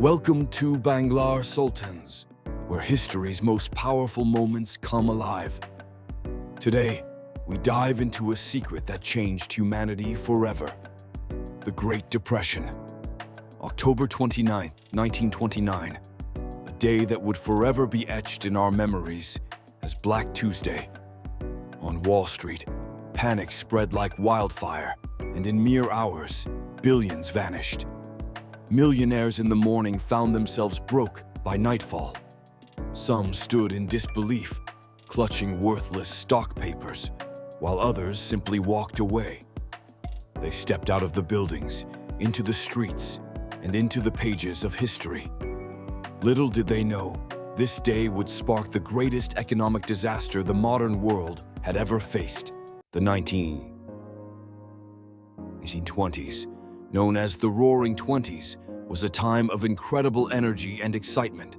Welcome to Banglar Sultans, where history's most powerful moments come alive. Today, we dive into a secret that changed humanity forever. The Great Depression. October 29, 1929. A day that would forever be etched in our memories as Black Tuesday. On Wall Street, panic spread like wildfire, and in mere hours, billions vanished. Millionaires in the morning found themselves broke by nightfall. Some stood in disbelief, clutching worthless stock papers, while others simply walked away. They stepped out of the buildings, into the streets, and into the pages of history. Little did they know, this day would spark the greatest economic disaster the modern world had ever faced. The 1920s, known as the Roaring Twenties, was a time of incredible energy and excitement.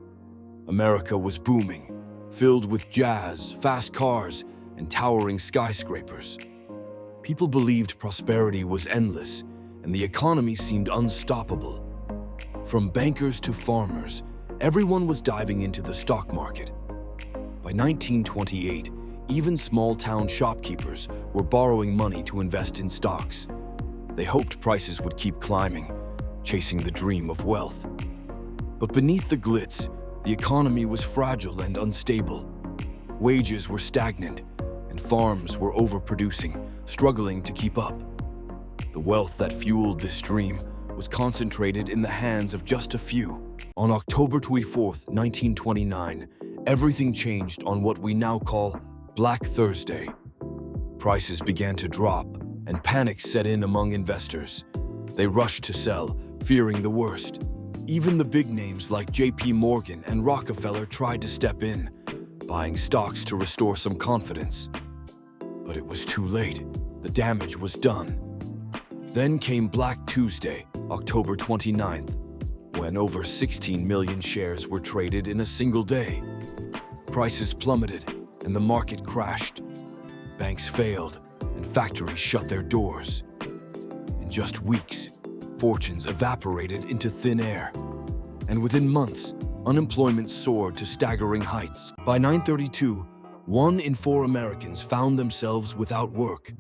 America was booming, filled with jazz, fast cars, and towering skyscrapers. People believed prosperity was endless, and the economy seemed unstoppable. From bankers to farmers, everyone was diving into the stock market. By 1928, even small-town shopkeepers were borrowing money to invest in stocks. They hoped prices would keep climbing, chasing the dream of wealth. But beneath the glitz, the economy was fragile and unstable. Wages were stagnant, and farms were overproducing, struggling to keep up. The wealth that fueled this dream was concentrated in the hands of just a few. On October 24, 1929, everything changed on what we now call Black Thursday. Prices began to drop, and panic set in among investors. They rushed to sell, fearing the worst. Even the big names like J.P. Morgan and Rockefeller tried to step in, buying stocks to restore some confidence. But it was too late. The damage was done. Then came Black Tuesday, October 29th, when over 16 million shares were traded in a single day. Prices plummeted, and the market crashed. Banks failed, and factories shut their doors. In just weeks, fortunes evaporated into thin air. And within months, unemployment soared to staggering heights. By 932, 1 in 4 Americans found themselves without work.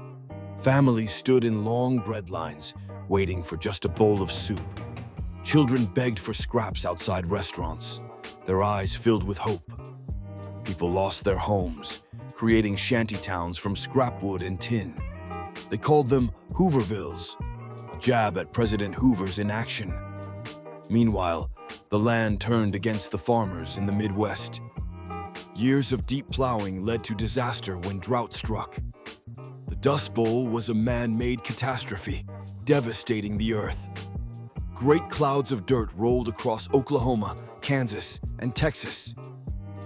Families stood in long breadlines, waiting for just a bowl of soup. Children begged for scraps outside restaurants, their eyes filled with hope. People lost their homes, creating shantytowns from scrap wood and tin. They called them Hoovervilles, a jab at President Hoover's inaction. Meanwhile, the land turned against the farmers in the Midwest. Years of deep plowing led to disaster when drought struck. The Dust Bowl was a man-made catastrophe, devastating the earth. Great clouds of dirt rolled across Oklahoma, Kansas, and Texas.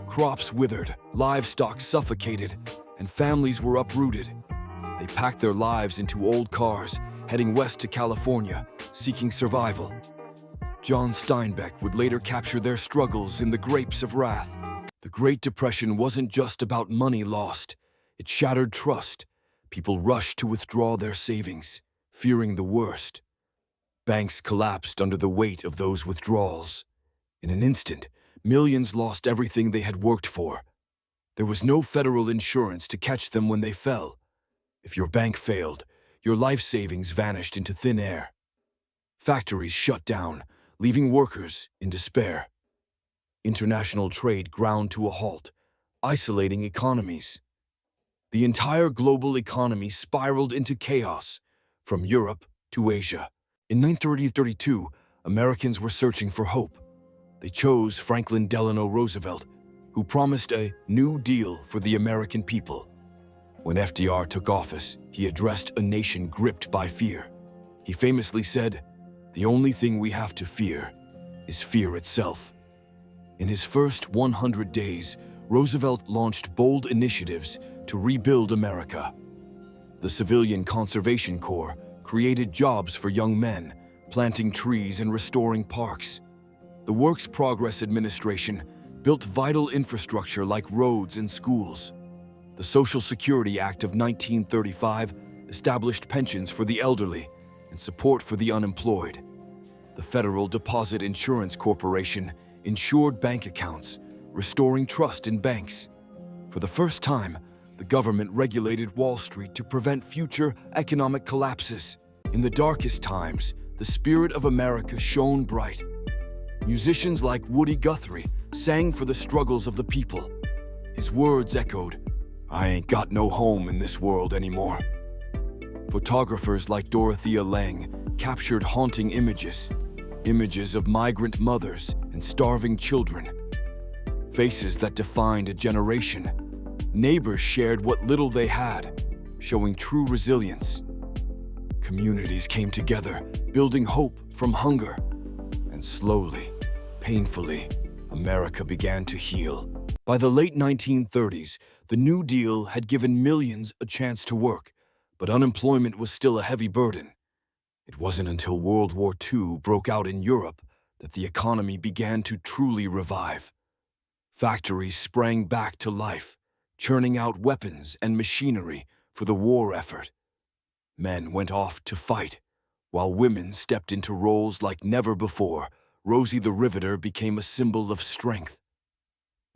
Crops withered, livestock suffocated, and families were uprooted. They packed their lives into old cars, heading west to California, seeking survival. John Steinbeck would later capture their struggles in The Grapes of Wrath. The Great Depression wasn't just about money lost. It shattered trust. People rushed to withdraw their savings, fearing the worst. Banks collapsed under the weight of those withdrawals. In an instant, millions lost everything they had worked for. There was no federal insurance to catch them when they fell. If your bank failed, your life savings vanished into thin air. Factories shut down, leaving workers in despair. International trade ground to a halt, isolating economies. The entire global economy spiraled into chaos, from Europe to Asia. In 1932, Americans were searching for hope. They chose Franklin Delano Roosevelt, who promised a New Deal for the American people. When FDR took office, he addressed a nation gripped by fear. He famously said, "The only thing we have to fear is fear itself." In his first 100 days, Roosevelt launched bold initiatives to rebuild America. The Civilian Conservation Corps created jobs for young men, planting trees and restoring parks. The Works Progress Administration built vital infrastructure like roads and schools. The Social Security Act of 1935 established pensions for the elderly and support for the unemployed. The Federal Deposit Insurance Corporation insured bank accounts, restoring trust in banks. For the first time, the government regulated Wall Street to prevent future economic collapses. In the darkest times, the spirit of America shone bright. Musicians like Woody Guthrie sang for the struggles of the people. His words echoed, "I ain't got no home in this world anymore." Photographers like Dorothea Lange captured haunting images of migrant mothers and starving children, faces that defined a generation. Neighbors shared what little they had, showing true resilience. Communities came together, building hope from hunger. And slowly, painfully, America began to heal. By the late 1930s, the New Deal had given millions a chance to work, but unemployment was still a heavy burden. It wasn't until World War II broke out in Europe that the economy began to truly revive. Factories sprang back to life, churning out weapons and machinery for the war effort. Men went off to fight, while women stepped into roles like never before. Rosie the Riveter became a symbol of strength.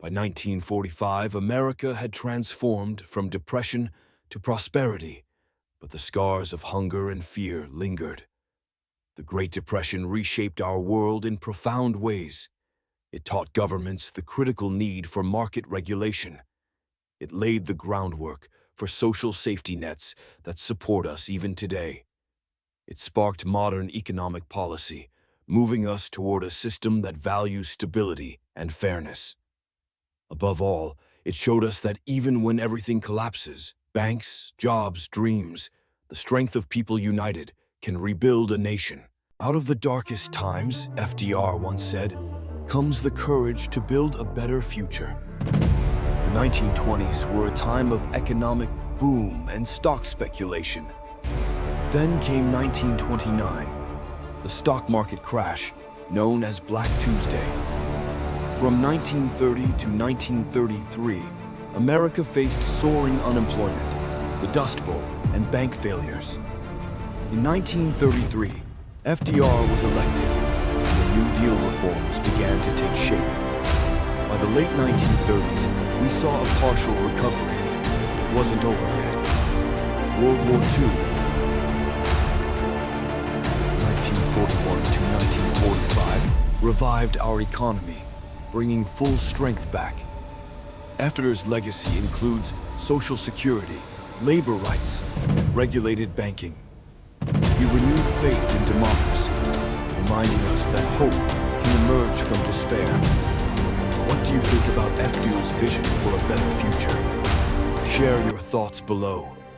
By 1945, America had transformed from depression to prosperity, but the scars of hunger and fear lingered. The Great Depression reshaped our world in profound ways. It taught governments the critical need for market regulation. It laid the groundwork for social safety nets that support us even today. It sparked modern economic policy, moving us toward a system that values stability and fairness. Above all, it showed us that even when everything collapses, banks, jobs, dreams, the strength of people united can rebuild a nation. Out of the darkest times, FDR once said, comes the courage to build a better future. The 1920s were a time of economic boom and stock speculation. Then came 1929, the stock market crash, known as Black Tuesday. From 1930 to 1933, America faced soaring unemployment, the Dust Bowl, and bank failures. In 1933, FDR was elected, and the New Deal reforms began to take shape. By the late 1930s, we saw a partial recovery. It wasn't over yet. World War II, 1941 to 1945, revived our economy, bringing full strength back. FDR's legacy includes Social Security, labor rights, and regulated banking. He renewed faith in democracy, reminding us that hope can emerge from despair. What do you think about FDR's vision for a better future? Share your thoughts below.